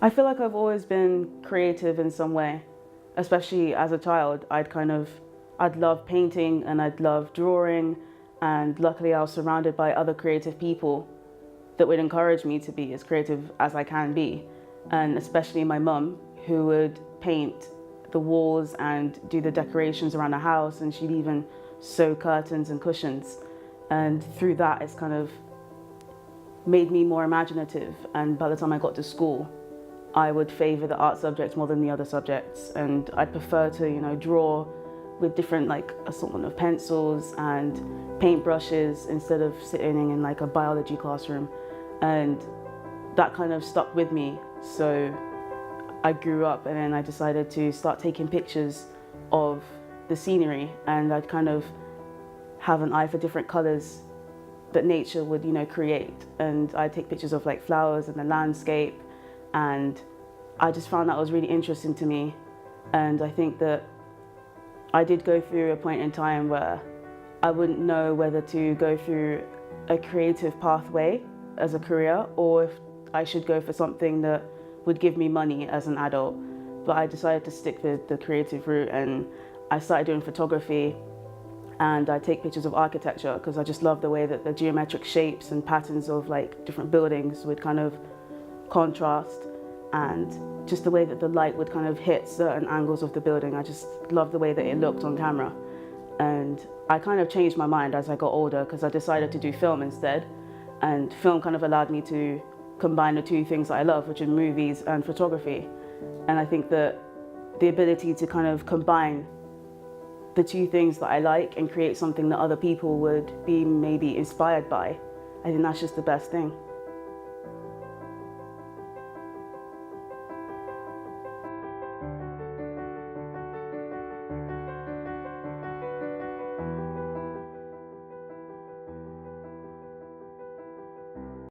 I feel like I've always been creative in some way, especially as a child. I'd love painting and I'd love drawing, and luckily I was surrounded by other creative people that would encourage me to be as creative as I can be. And especially my mum, who would paint the walls and do the decorations around the house, and she'd even sew curtains and cushions. And through that, it's kind of made me more imaginative. And by the time I got to school, I would favor the art subjects more than the other subjects. And I'd prefer to, draw with different assortment of pencils and paintbrushes instead of sitting in like a biology classroom. And that kind of stuck with me. So I grew up and then I decided to start taking pictures of the scenery, and I'd kind of have an eye for different colors that nature would, create. And I'd take pictures of like flowers and the landscape, and I just found that was really interesting to me. And I think that I did go through a point in time where I wouldn't know whether to go through a creative pathway as a career or if I should go for something that would give me money as an adult. But I decided to stick with the creative route, and I started doing photography, and I take pictures of architecture because I just love the way that the geometric shapes and patterns of like different buildings would kind of contrast, and just the way that the light would kind of hit certain angles of the building. I just love the way that it looked on camera. And I kind of changed my mind as I got older because I decided to do film instead. And film kind of allowed me to combine the two things that I love, which are movies and photography. And I think that the ability to kind of combine the two things that I like and create something that other people would be maybe inspired by, I think that's just the best thing.